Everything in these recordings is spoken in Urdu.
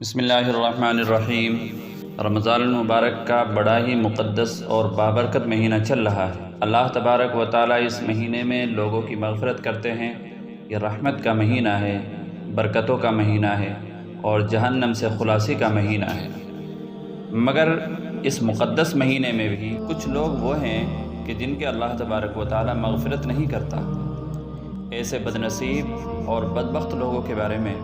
بسم اللہ الرحمن الرحیم۔ رمضان المبارک کا بڑا ہی مقدس اور بابرکت مہینہ چل رہا ہے۔ اللہ تبارک و تعالیٰ اس مہینے میں لوگوں کی مغفرت کرتے ہیں۔ یہ رحمت کا مہینہ ہے، برکتوں کا مہینہ ہے اور جہنم سے خلاصی کا مہینہ ہے۔ مگر اس مقدس مہینے میں بھی کچھ لوگ وہ ہیں کہ جن کے اللہ تبارک و تعالیٰ مغفرت نہیں کرتا۔ ایسے بدنصیب اور بدبخت لوگوں کے بارے میں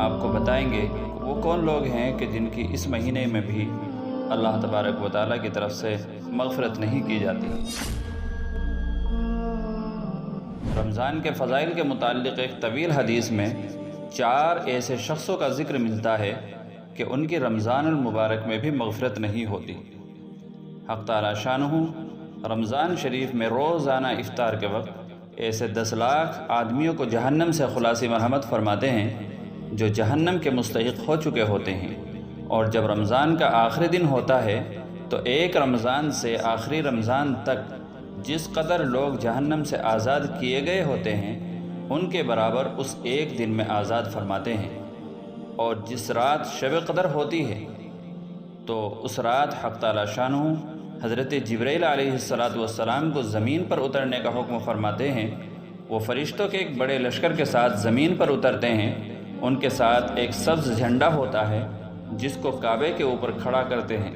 آپ کو بتائیں گے وہ کون لوگ ہیں کہ جن کی اس مہینے میں بھی اللہ تبارک و تعالیٰ کی طرف سے مغفرت نہیں کی جاتی۔ رمضان کے فضائل کے متعلق ایک طویل حدیث میں 4 ایسے شخصوں کا ذکر ملتا ہے کہ ان کی رمضان المبارک میں بھی مغفرت نہیں ہوتی۔ حق تعالیٰ شانہ رمضان شریف میں روزانہ افطار کے وقت ایسے 10 لاکھ آدمیوں کو جہنم سے خلاصی مرحمت فرماتے ہیں جو جہنم کے مستحق ہو چکے ہوتے ہیں، اور جب رمضان کا آخری دن ہوتا ہے تو ایک رمضان سے آخری رمضان تک جس قدر لوگ جہنم سے آزاد کیے گئے ہوتے ہیں ان کے برابر اس ایک دن میں آزاد فرماتے ہیں۔ اور جس رات شب قدر ہوتی ہے تو اس رات حق تعالیٰ شانہ حضرت جبرائیل علیہ السلام کو زمین پر اترنے کا حکم فرماتے ہیں۔ وہ فرشتوں کے ایک بڑے لشکر کے ساتھ زمین پر اترتے ہیں۔ ان کے ساتھ ایک سبز جھنڈا ہوتا ہے جس کو کعبے کے اوپر کھڑا کرتے ہیں۔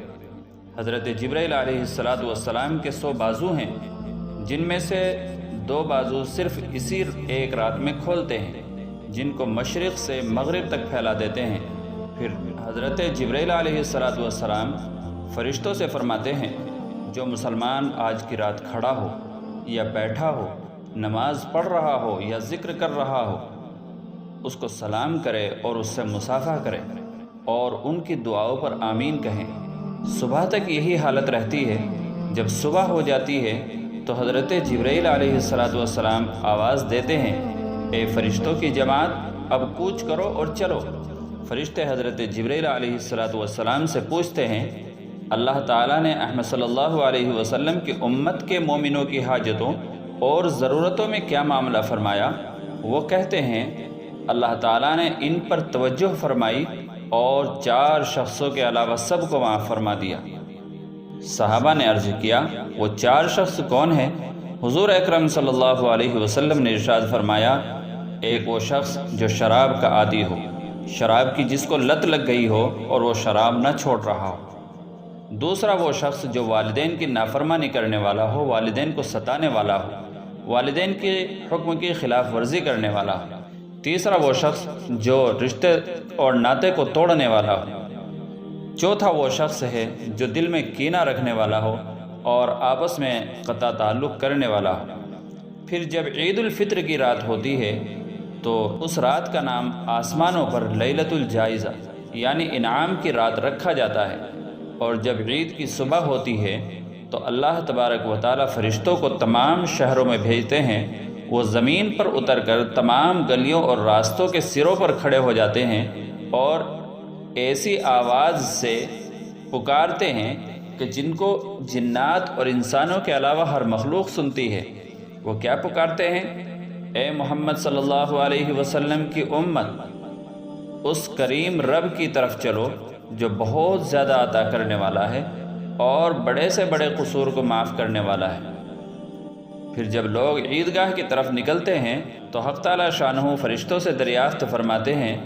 حضرت جبرائیل علیہ السلام کے 100 بازو ہیں جن میں سے 2 بازو صرف اسی ایک رات میں کھولتے ہیں، جن کو مشرق سے مغرب تک پھیلا دیتے ہیں۔ پھر حضرت جبرائیل علیہ السلام فرشتوں سے فرماتے ہیں جو مسلمان آج کی رات کھڑا ہو یا بیٹھا ہو، نماز پڑھ رہا ہو یا ذکر کر رہا ہو، اس کو سلام کرے اور اس سے مصافحہ کرے اور ان کی دعاؤں پر آمین کہیں۔ صبح تک یہی حالت رہتی ہے۔ جب صبح ہو جاتی ہے تو حضرت جبرائیل علیہ السلام آواز دیتے ہیں، اے فرشتوں کی جماعت، اب کوچ کرو اور چلو۔ فرشتے حضرت جبرائیل علیہ السلام سے پوچھتے ہیں، اللہ تعالیٰ نے احمد صلی اللہ علیہ وسلم کی امت کے مومنوں کی حاجتوں اور ضرورتوں میں کیا معاملہ فرمایا؟ وہ کہتے ہیں، اللہ تعالیٰ نے ان پر توجہ فرمائی اور 4 شخصوں کے علاوہ سب کو معاف فرما دیا۔ صحابہ نے عرض کیا، وہ 4 شخص کون ہیں؟ حضور اکرم صلی اللہ علیہ وسلم نے ارشاد فرمایا، ایک وہ شخص جو شراب کا عادی ہو، شراب کی جس کو لت لگ گئی ہو اور وہ شراب نہ چھوڑ رہا ہو۔ دوسرا وہ شخص جو والدین کی نافرمانی کرنے والا ہو، والدین کو ستانے والا ہو، والدین کے حکم کی خلاف ورزی کرنے والا ہو۔ تیسرا وہ شخص جو رشتے اور ناطے کو توڑنے والا ہو۔ چوتھا وہ شخص ہے جو دل میں کینہ رکھنے والا ہو اور آپس میں قطع تعلق کرنے والا ہو۔ پھر جب عید الفطر کی رات ہوتی ہے تو اس رات کا نام آسمانوں پر لیلۃ الجائزہ یعنی انعام کی رات رکھا جاتا ہے۔ اور جب عید کی صبح ہوتی ہے تو اللہ تبارک و تعالیٰ فرشتوں کو تمام شہروں میں بھیجتے ہیں۔ وہ زمین پر اتر کر تمام گلیوں اور راستوں کے سروں پر کھڑے ہو جاتے ہیں اور ایسی آواز سے پکارتے ہیں کہ جن کو جنات اور انسانوں کے علاوہ ہر مخلوق سنتی ہے۔ وہ کیا پکارتے ہیں؟ اے محمد صلی اللہ علیہ وسلم کی امت، اس کریم رب کی طرف چلو جو بہت زیادہ عطا کرنے والا ہے اور بڑے سے بڑے قصور کو معاف کرنے والا ہے۔ پھر جب لوگ عیدگاہ کی طرف نکلتے ہیں تو حق تعالیٰ شانہ فرشتوں سے دریافت فرماتے ہیں،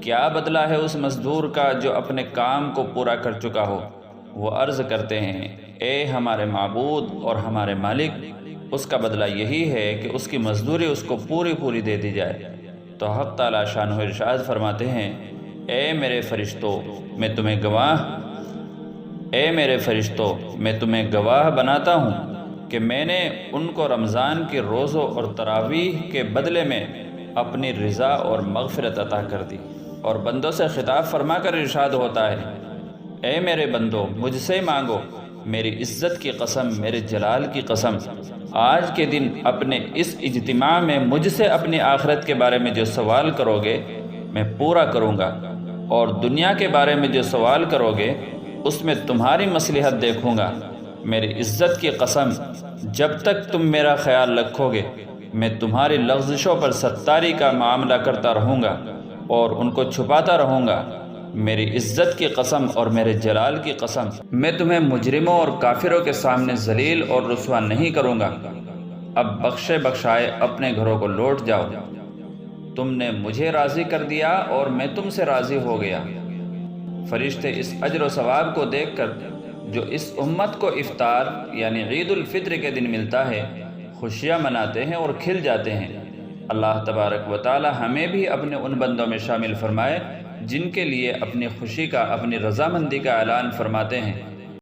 کیا بدلہ ہے اس مزدور کا جو اپنے کام کو پورا کر چکا ہو؟ وہ عرض کرتے ہیں، اے ہمارے معبود اور ہمارے مالک، اس کا بدلہ یہی ہے کہ اس کی مزدوری اس کو پوری دے دی جائے۔ تو حق تعالیٰ شانہ ارشاد فرماتے ہیں، اے میرے فرشتوں، میں تمہیں گواہ بناتا ہوں کہ میں نے ان کو رمضان کے روزوں اور تراویح کے بدلے میں اپنی رضا اور مغفرت عطا کر دی۔ اور بندوں سے خطاب فرما کر ارشاد ہوتا ہے، اے میرے بندو، مجھ سے مانگو، میری عزت کی قسم، میرے جلال کی قسم، آج کے دن اپنے اس اجتماع میں مجھ سے اپنی آخرت کے بارے میں جو سوال کرو گے میں پورا کروں گا، اور دنیا کے بارے میں جو سوال کرو گے اس میں تمہاری مصلحت دیکھوں گا۔ میری عزت کی قسم، جب تک تم میرا خیال رکھو گے میں تمہاری لغزشوں پر ستاری کا معاملہ کرتا رہوں گا اور ان کو چھپاتا رہوں گا، میری عزت کی قسم اور میرے جلال کی قسم، میں تمہیں مجرموں اور کافروں کے سامنے ذلیل اور رسوا نہیں کروں گا۔ اب بخشے بخشائے اپنے گھروں کو لوٹ جاؤ۔ تم نے مجھے راضی کر دیا اور میں تم سے راضی ہو گیا۔ فرشتے اس اجر و ثواب کو دیکھ کر جو اس امت کو افطار یعنی عید الفطر کے دن ملتا ہے، خوشیاں مناتے ہیں اور کھل جاتے ہیں۔ اللہ تبارک و تعالی ہمیں بھی اپنے ان بندوں میں شامل فرمائے جن کے لیے اپنی خوشی کا، اپنی رضامندی کا اعلان فرماتے ہیں۔